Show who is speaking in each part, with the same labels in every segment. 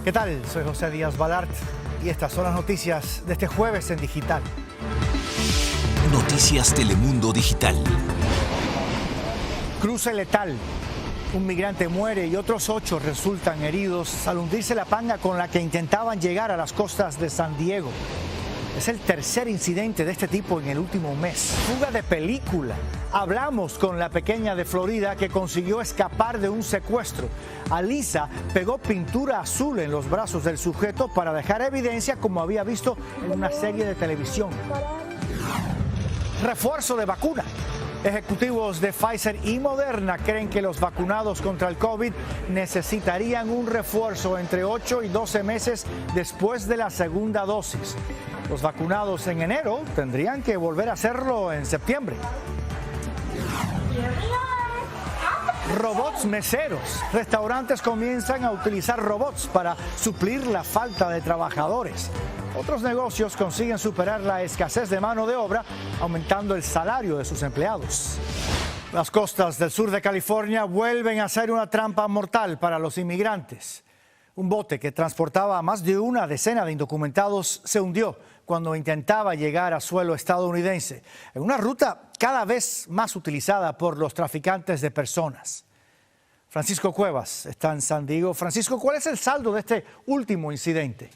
Speaker 1: ¿Qué tal? Soy José Díaz Balart y estas son las noticias de este jueves en Digital.
Speaker 2: Noticias Telemundo Digital.
Speaker 1: Cruce letal. Un migrante muere y otros 8 resultan heridos al hundirse la panga con la que intentaban llegar a las costas de San Diego. Es el tercer incidente de este tipo en el último mes. Fuga de película. Hablamos con la pequeña de Florida que consiguió escapar de un secuestro. Alisa pegó pintura azul en los brazos del sujeto para dejar evidencia como había visto en una serie de televisión. Refuerzo de vacuna. Ejecutivos de Pfizer y Moderna creen que los vacunados contra el COVID necesitarían un refuerzo entre 8 y 12 meses después de la segunda dosis. Los vacunados en enero tendrían que volver a hacerlo en septiembre. Robots meseros. Restaurantes comienzan a utilizar robots para suplir la falta de trabajadores. Otros negocios consiguen superar la escasez de mano de obra, aumentando el salario de sus empleados. Las costas del sur de California vuelven a ser una trampa mortal para los inmigrantes. Un bote que transportaba a más de una decena de indocumentados se hundió cuando intentaba llegar a suelo estadounidense, en una ruta cada vez más utilizada por los traficantes de personas. Francisco Cuevas está en San Diego. Francisco, ¿cuál es el saldo de este último incidente?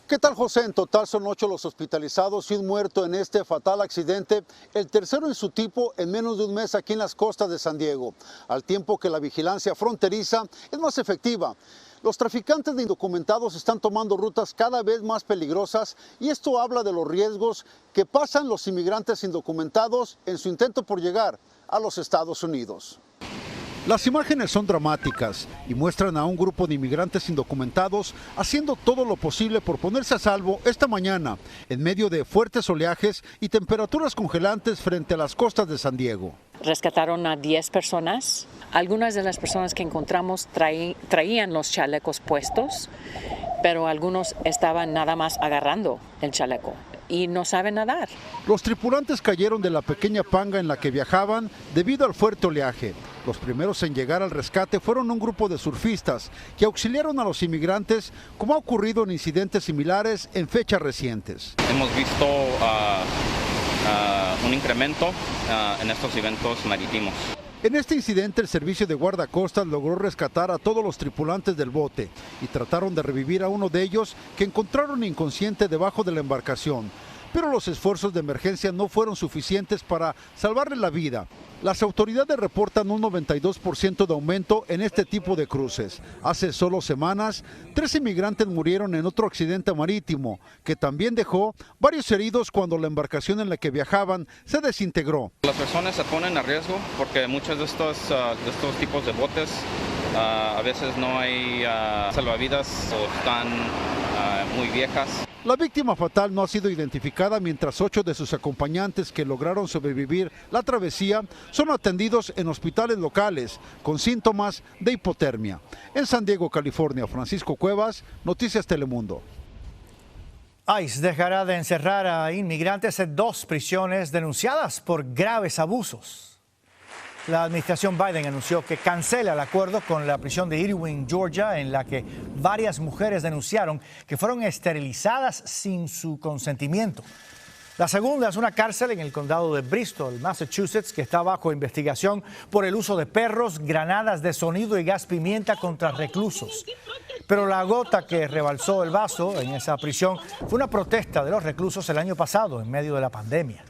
Speaker 3: ¿Qué tal, José? En total son 8 los hospitalizados y un muerto en este fatal accidente, el tercero en su tipo en menos de un mes aquí en las costas de San Diego, al tiempo que la vigilancia fronteriza es más efectiva. Los traficantes de indocumentados están tomando rutas cada vez más peligrosas y esto habla de los riesgos que pasan los inmigrantes indocumentados en su intento por llegar a los Estados Unidos. Las imágenes son dramáticas y muestran a un grupo de inmigrantes indocumentados haciendo todo lo posible por ponerse a salvo esta mañana en medio de fuertes oleajes y temperaturas congelantes frente a las costas de San Diego.
Speaker 4: Rescataron a 10 personas. Algunas de las personas que encontramos traían los chalecos puestos, pero algunos estaban nada más agarrando el chaleco y no saben nadar.
Speaker 3: Los tripulantes cayeron de la pequeña panga en la que viajaban debido al fuerte oleaje. Los primeros en llegar al rescate fueron un grupo de surfistas que auxiliaron a los inmigrantes, como ha ocurrido en incidentes similares en fechas recientes.
Speaker 5: Hemos visto un incremento en estos eventos marítimos.
Speaker 3: En este incidente, el servicio de guardacostas logró rescatar a todos los tripulantes del bote y trataron de revivir a uno de ellos que encontraron inconsciente debajo de la embarcación. Pero los esfuerzos de emergencia no fueron suficientes para salvarle la vida. Las autoridades reportan un 92% de aumento en este tipo de cruces. Hace solo semanas, 3 inmigrantes murieron en otro accidente marítimo, que también dejó varios heridos cuando la embarcación en la que viajaban se desintegró.
Speaker 5: Las personas se ponen a riesgo porque muchos de estos tipos de botes a veces no hay salvavidas o están muy viejas.
Speaker 3: La víctima fatal no ha sido identificada mientras 8 de sus acompañantes que lograron sobrevivir la travesía son atendidos en hospitales locales con síntomas de hipotermia. En San Diego, California, Francisco Cuevas, Noticias Telemundo.
Speaker 1: ICE dejará de encerrar a inmigrantes en 2 prisiones denunciadas por graves abusos. La administración Biden anunció que cancela el acuerdo con la prisión de Irwin, Georgia, en la que varias mujeres denunciaron que fueron esterilizadas sin su consentimiento. La segunda es una cárcel en el condado de Bristol, Massachusetts, que está bajo investigación por el uso de perros, granadas de sonido y gas pimienta contra reclusos. Pero la gota que rebalsó el vaso en esa prisión fue una protesta de los reclusos el año pasado, en medio de la pandemia.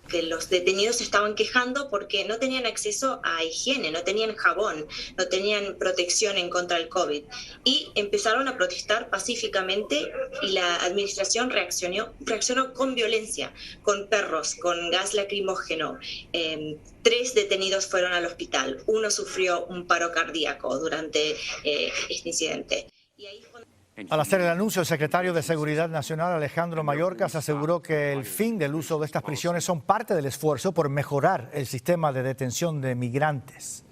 Speaker 6: Que los detenidos se estaban quejando porque no tenían acceso a higiene, no tenían jabón, no tenían protección en contra del COVID. Y empezaron a protestar pacíficamente y la administración reaccionó con violencia, con perros, con gas lacrimógeno. 3 detenidos fueron al hospital, 1 sufrió un paro cardíaco durante este incidente. Y ahí
Speaker 1: Al hacer el anuncio, el secretario de Seguridad Nacional, Alejandro Mayorkas, aseguró que el fin del uso de estas prisiones son parte del esfuerzo por mejorar el sistema de detención de migrantes.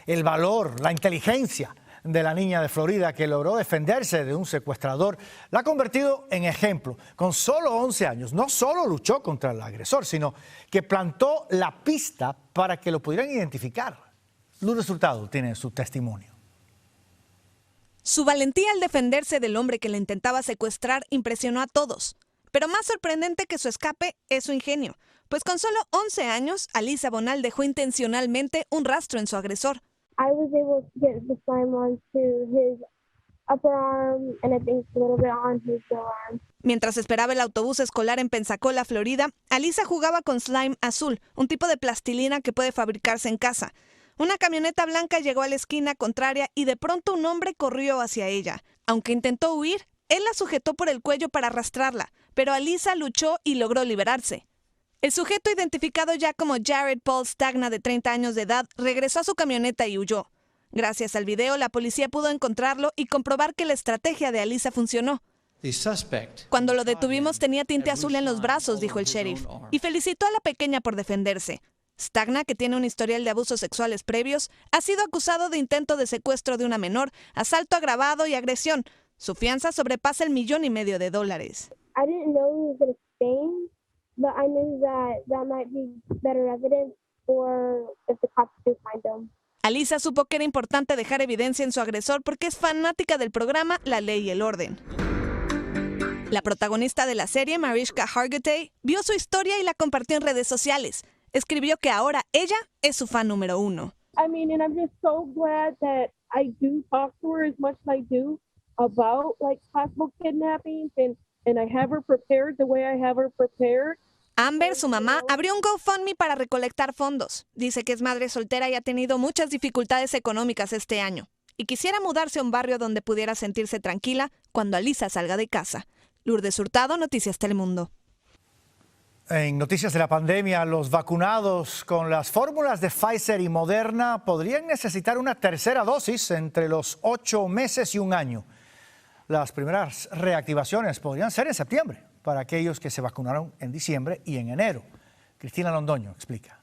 Speaker 1: El valor, la inteligencia de la niña de Florida que logró defenderse de un secuestrador la ha convertido en ejemplo. Con solo 11 años, no solo luchó contra el agresor, sino que plantó la pista para que lo pudieran identificar. Lourdes Hurtado tiene su testimonio.
Speaker 2: Su valentía al defenderse del hombre que le intentaba secuestrar impresionó a todos. Pero más sorprendente que su escape es su ingenio, pues con solo 11 años, Alyssa Bonal dejó intencionalmente un rastro en su agresor.
Speaker 7: I was able to get the slime onto his upper arm and I think a little bit on his lower arm.
Speaker 2: Mientras esperaba el autobús escolar en Pensacola, Florida, Alyssa jugaba con slime azul, un tipo de plastilina que puede fabricarse en casa. Una camioneta blanca llegó a la esquina contraria y de pronto un hombre corrió hacia ella. Aunque intentó huir, él la sujetó por el cuello para arrastrarla, pero Alyssa luchó y logró liberarse. El sujeto, identificado ya como Jared Paul Stagna, de 30 años de edad, regresó a su camioneta y huyó. Gracias al video, la policía pudo encontrarlo y comprobar que la estrategia de Alyssa funcionó. Cuando lo detuvimos tenía tinte azul en los brazos, dijo el sheriff, y felicitó a la pequeña por defenderse. Stagna, que tiene un historial de abusos sexuales previos, ha sido acusado de intento de secuestro de una menor, asalto agravado y agresión. Su fianza sobrepasa $1,5 millones.
Speaker 7: I didn't know he was in Spain, but I knew that might be better evidence or if the cops do find him.
Speaker 2: Alyssa supo que era importante dejar evidencia en su agresor porque es fanática del programa La Ley y el Orden. La protagonista de la serie, Mariska Hargitay, vio su historia y la compartió en redes sociales. Escribió que ahora ella es su fan número 1.
Speaker 8: I mean, and I'm just so glad that I do talk to her as much as I do about like possible kidnappings and I have her prepared the way I have her prepared.
Speaker 2: Amber, su mamá, abrió un GoFundMe para recolectar fondos. Dice que es madre soltera y ha tenido muchas dificultades económicas este año. Y quisiera mudarse a un barrio donde pudiera sentirse tranquila cuando Alyssa salga de casa. Lourdes Hurtado, Noticias Telemundo.
Speaker 1: En noticias de la pandemia, los vacunados con las fórmulas de Pfizer y Moderna podrían necesitar una tercera dosis entre los 8 meses y 1 año. Las primeras reactivaciones podrían ser en septiembre para aquellos que se vacunaron en diciembre y en enero. Cristina Londoño explica.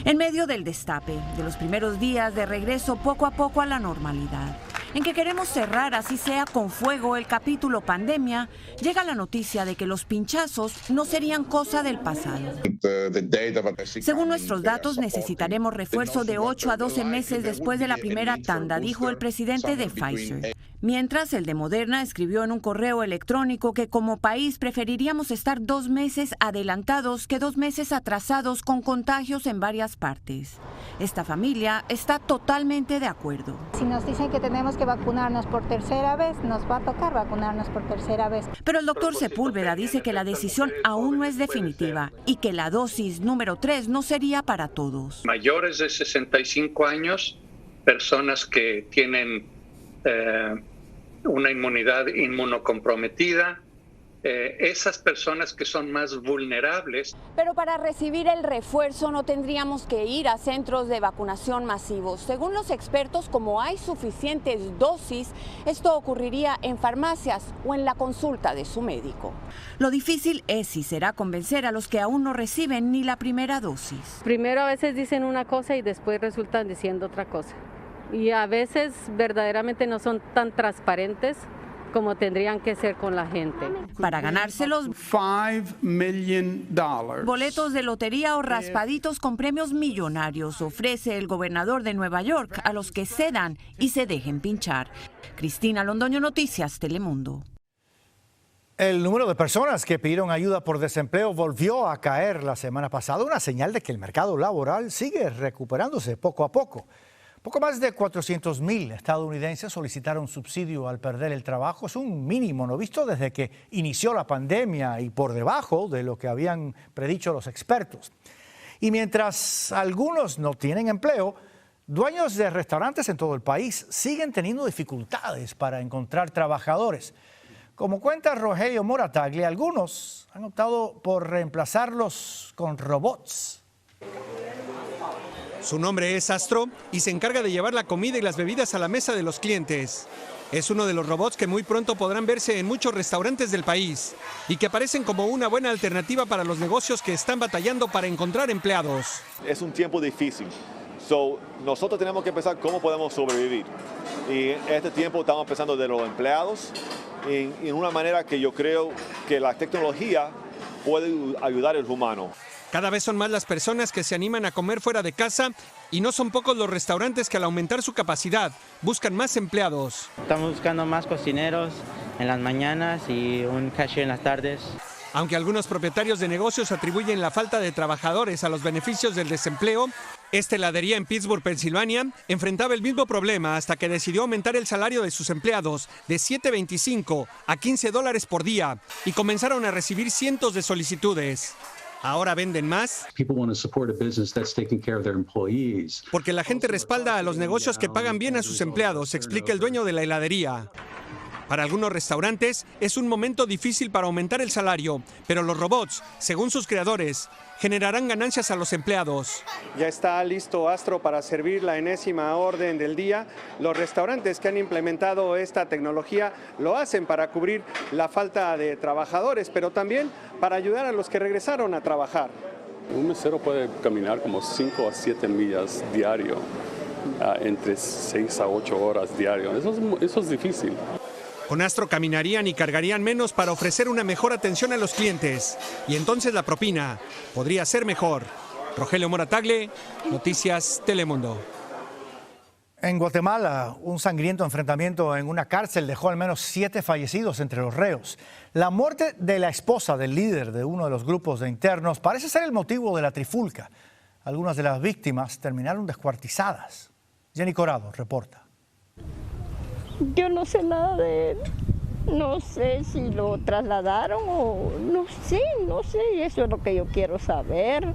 Speaker 9: En medio del destape, de los primeros días de regreso poco a poco a la normalidad, en que queremos cerrar, así sea con fuego, el capítulo pandemia, llega la noticia de que los pinchazos no serían cosa del pasado. Según nuestros datos, necesitaremos refuerzo de 8 a 12 meses después de la primera tanda, dijo el presidente de Pfizer. Mientras, el de Moderna escribió en un correo electrónico que como país preferiríamos estar 2 meses adelantados que 2 meses atrasados con contagios en varias partes. Esta familia está totalmente de acuerdo.
Speaker 10: Si nos dicen que tenemos que vacunarnos por tercera vez, nos va a tocar vacunarnos por tercera vez.
Speaker 9: Pero el doctor Sepúlveda dice que la decisión aún no es definitiva y que la dosis número 3 no sería para todos.
Speaker 11: Mayores de 65 años, personas que tienen una inmunidad inmunocomprometida, esas personas que son más vulnerables.
Speaker 12: Pero para recibir el refuerzo no tendríamos que ir a centros de vacunación masivos. Según los expertos, como hay suficientes dosis, esto ocurriría en farmacias o en la consulta de su médico.
Speaker 9: Lo difícil es si será convencer a los que aún no reciben ni la primera dosis.
Speaker 13: Primero a veces dicen una cosa y después resultan diciendo otra cosa. Y a veces verdaderamente no son tan transparentes como tendrían que ser con la gente.
Speaker 9: Para ganárselos,
Speaker 14: $5 million.
Speaker 9: Boletos de lotería o raspaditos con premios millonarios ofrece el gobernador de Nueva York a los que cedan y se dejen pinchar. Cristina Londoño, Noticias Telemundo.
Speaker 1: El número de personas que pidieron ayuda por desempleo volvió a caer la semana pasada, una señal de que el mercado laboral sigue recuperándose poco a poco. Poco más de 400,000 estadounidenses solicitaron subsidio al perder el trabajo. Es un mínimo no visto desde que inició la pandemia y por debajo de lo que habían predicho los expertos. Y mientras algunos no tienen empleo, dueños de restaurantes en todo el país siguen teniendo dificultades para encontrar trabajadores. Como cuenta Rogelio Morataglia, algunos han optado por reemplazarlos con robots.
Speaker 15: Su nombre es Astro y se encarga de llevar la comida y las bebidas a la mesa de los clientes. Es uno de los robots que muy pronto podrán verse en muchos restaurantes del país y que aparecen como una buena alternativa para los negocios que están batallando para encontrar empleados.
Speaker 16: Es un tiempo difícil. Nosotros tenemos que pensar cómo podemos sobrevivir. Y en este tiempo estamos pensando de los empleados en una manera que yo creo que la tecnología puede ayudar al humano.
Speaker 15: Cada vez son más las personas que se animan a comer fuera de casa y no son pocos los restaurantes que al aumentar su capacidad buscan más empleados.
Speaker 17: Estamos buscando más cocineros en las mañanas y un cashier en las tardes.
Speaker 15: Aunque algunos propietarios de negocios atribuyen la falta de trabajadores a los beneficios del desempleo, esta heladería en Pittsburgh, Pensilvania, enfrentaba el mismo problema hasta que decidió aumentar el salario de sus empleados de $7.25 a $15 por día y comenzaron a recibir cientos de solicitudes. Ahora venden más porque la gente respalda a los negocios que pagan bien a sus empleados, explica el dueño de la heladería. Para algunos restaurantes es un momento difícil para aumentar el salario, pero los robots, según sus creadores, generarán ganancias a los empleados.
Speaker 18: Ya está listo Astro para servir la enésima orden del día. Los restaurantes que han implementado esta tecnología lo hacen para cubrir la falta de trabajadores, pero también para ayudar a los que regresaron a trabajar.
Speaker 19: Un mesero puede caminar como 5 a 7 millas diario, entre 6 a 8 horas diario. Eso es difícil.
Speaker 15: Con Astro caminarían y cargarían menos para ofrecer una mejor atención a los clientes. Y entonces la propina podría ser mejor. Rogelio Moratagle, Noticias Telemundo.
Speaker 1: En Guatemala, un sangriento enfrentamiento en una cárcel dejó al menos 7 fallecidos entre los reos. La muerte de la esposa del líder de uno de los grupos de internos parece ser el motivo de la trifulca. Algunas de las víctimas terminaron descuartizadas. Jenny Corado reporta.
Speaker 20: Yo no sé nada de él. No sé si lo trasladaron o no sé, y eso es lo que yo quiero saber.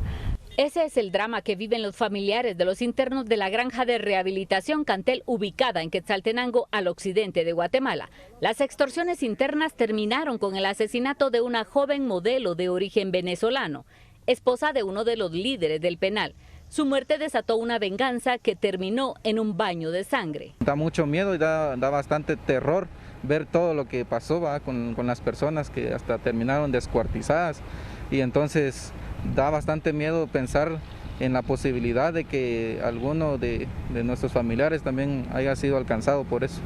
Speaker 21: Ese es el drama que viven los familiares de los internos de la granja de rehabilitación Cantel, ubicada en Quetzaltenango, al occidente de Guatemala. Las extorsiones internas terminaron con el asesinato de una joven modelo de origen venezolano, esposa de uno de los líderes del penal. Su muerte desató una venganza que terminó en un baño de sangre.
Speaker 22: Da mucho miedo y da bastante terror ver todo lo que pasó con las personas que hasta terminaron descuartizadas. Y entonces da bastante miedo pensar en la posibilidad de que alguno de nuestros familiares también haya sido alcanzado por eso.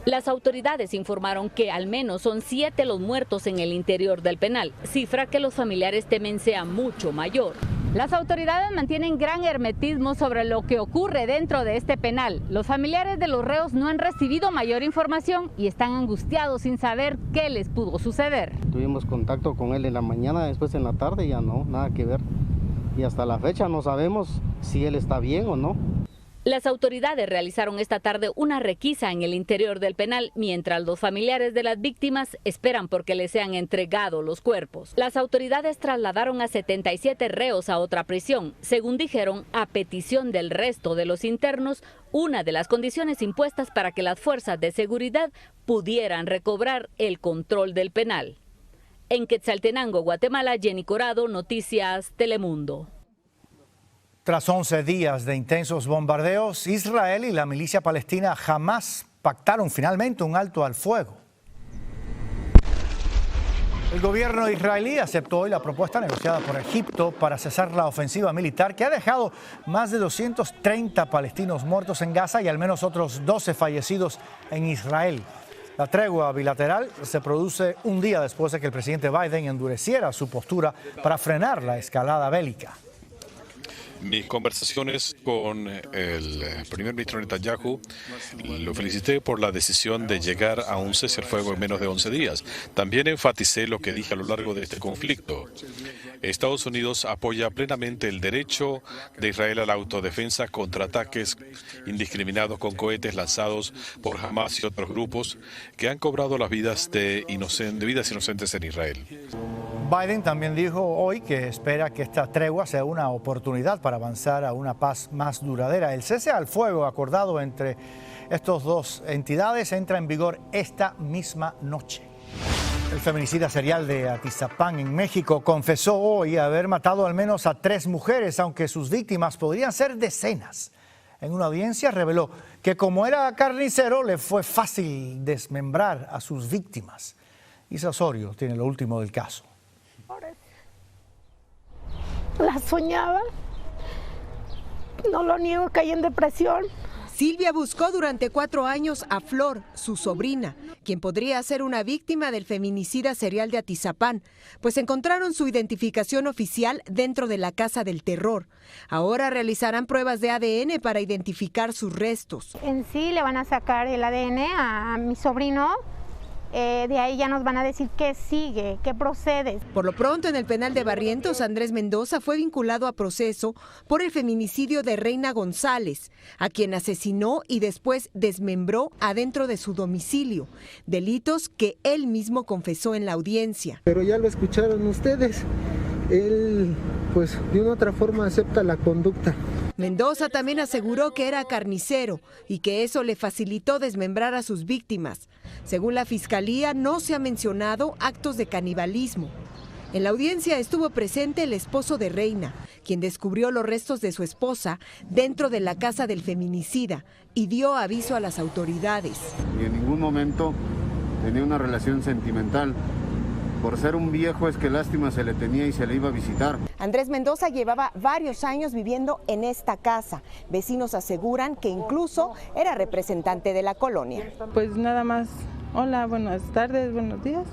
Speaker 21: Las autoridades informaron que al menos son 7 los muertos en el interior del penal, cifra que los familiares temen sea mucho mayor. Las autoridades mantienen gran hermetismo sobre lo que ocurre dentro de este penal. Los familiares de los reos no han recibido mayor información y están angustiados sin saber qué les pudo suceder.
Speaker 23: Tuvimos contacto con él en la mañana, después en la tarde ya no, nada que ver. Y hasta la fecha no sabemos si él está bien o no.
Speaker 21: Las autoridades realizaron esta tarde una requisa en el interior del penal, mientras los familiares de las víctimas esperan porque les sean entregados los cuerpos. Las autoridades trasladaron a 77 reos a otra prisión, según dijeron, a petición del resto de los internos, una de las condiciones impuestas para que las fuerzas de seguridad pudieran recobrar el control del penal. En Quetzaltenango, Guatemala, Jenny Corado, Noticias Telemundo.
Speaker 1: Tras 11 días de intensos bombardeos, Israel y la milicia palestina Hamás pactaron finalmente un alto al fuego. El gobierno israelí aceptó hoy la propuesta negociada por Egipto para cesar la ofensiva militar que ha dejado más de 230 palestinos muertos en Gaza y al menos otros 12 fallecidos en Israel. La tregua bilateral se produce un día después de que el presidente Biden endureciera su postura para frenar la escalada bélica.
Speaker 24: Mis conversaciones con el primer ministro Netanyahu, lo felicité por la decisión de llegar a un cese al fuego en menos de 11 días. También enfaticé lo que dije a lo largo de este conflicto. Estados Unidos apoya plenamente el derecho de Israel a la autodefensa contra ataques indiscriminados con cohetes lanzados por Hamás y otros grupos que han cobrado las vidas de vidas inocentes en Israel.
Speaker 1: Biden también dijo hoy que espera que esta tregua sea una oportunidad para avanzar a una paz más duradera. El cese al fuego acordado entre estas dos entidades entra en vigor esta misma noche. El feminicida serial de Atizapán, en México, confesó hoy haber matado al menos a 3 mujeres, aunque sus víctimas podrían ser decenas. En una audiencia reveló que como era carnicero, le fue fácil desmembrar a sus víctimas. Isa Osorio tiene lo último del caso.
Speaker 25: La soñaba, no lo niego, caí en depresión.
Speaker 3: Silvia buscó durante 4 años a Flor, su sobrina, quien podría ser una víctima del feminicida serial de Atizapán, pues encontraron su identificación oficial dentro de la Casa del Terror. Ahora realizarán pruebas de ADN para identificar sus restos.
Speaker 10: En sí le van a sacar el ADN a mi sobrino. De ahí ya nos van a decir qué sigue, qué procede.
Speaker 3: Por lo pronto, en el penal de Barrientos, Andrés Mendoza fue vinculado a proceso por el feminicidio de Reina González, a quien asesinó y después desmembró adentro de su domicilio, delitos que él mismo confesó en la audiencia.
Speaker 4: Pero ya lo escucharon ustedes, él pues de una u otra forma acepta la conducta.
Speaker 3: Mendoza también aseguró que era carnicero y que eso le facilitó desmembrar a sus víctimas. Según la Fiscalía, no se ha mencionado actos de canibalismo. En la audiencia estuvo presente el esposo de Reina, quien descubrió los restos de su esposa dentro de la casa del feminicida y dio aviso a las autoridades.
Speaker 5: Y en ningún momento tenía una relación sentimental. Por ser un viejo es que lástima se le tenía y se le iba a visitar.
Speaker 3: Andrés Mendoza llevaba varios años viviendo en esta casa. Vecinos aseguran que incluso era representante de la colonia.
Speaker 6: Pues nada más, hola, buenas tardes, buenos días.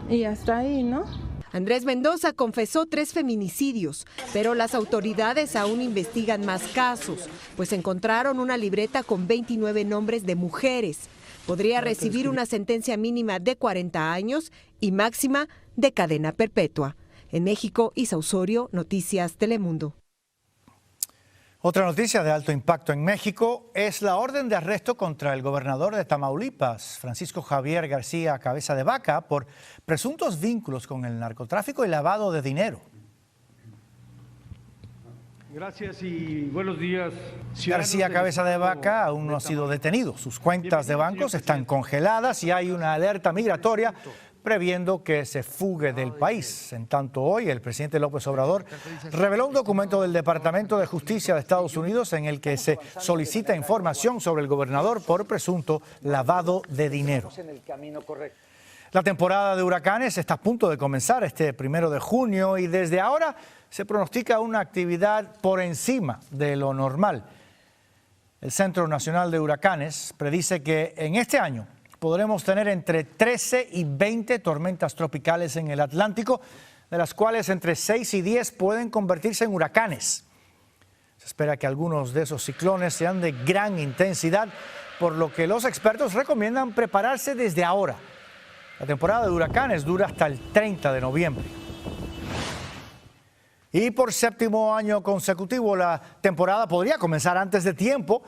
Speaker 6: Y hasta ahí, ¿no?
Speaker 3: Andrés Mendoza confesó 3 feminicidios, pero las autoridades aún investigan más casos, pues encontraron una libreta con 29 nombres de mujeres. Podría recibir una sentencia mínima de 40 años y máxima de cadena perpetua. En México, Isa Osorio, Noticias Telemundo.
Speaker 1: Otra noticia de alto impacto en México es la orden de arresto contra el gobernador de Tamaulipas, Francisco Javier García Cabeza de Vaca, por presuntos vínculos con el narcotráfico y lavado de dinero.
Speaker 25: Gracias y buenos días.
Speaker 1: García Cabeza de Vaca aún no ha sido detenido. Sus cuentas de bancos están congeladas y hay una alerta migratoria previendo que se fugue del país. En tanto, hoy el presidente López Obrador reveló un documento del Departamento de Justicia de Estados Unidos en el que se solicita información sobre el gobernador por presunto lavado de dinero. La temporada de huracanes está a punto de comenzar este 1 de junio y desde ahora se pronostica una actividad por encima de lo normal. El Centro Nacional de Huracanes predice que en este año podremos tener entre 13 y 20 tormentas tropicales en el Atlántico, de las cuales entre 6 y 10 pueden convertirse en huracanes. Se espera que algunos de esos ciclones sean de gran intensidad, por lo que los expertos recomiendan prepararse desde ahora. La temporada de huracanes dura hasta el 30 de noviembre. Y por 7º año consecutivo, la temporada podría comenzar antes de tiempo.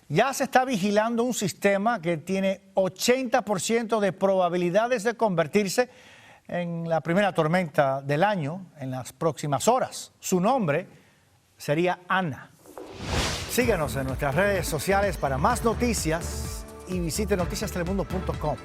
Speaker 1: Ya se está vigilando un sistema que tiene 80% de probabilidades de convertirse en la primera tormenta del año en las próximas horas. Su nombre sería Ana. Síguenos en nuestras redes sociales para más noticias y visite noticiastelemundo.com.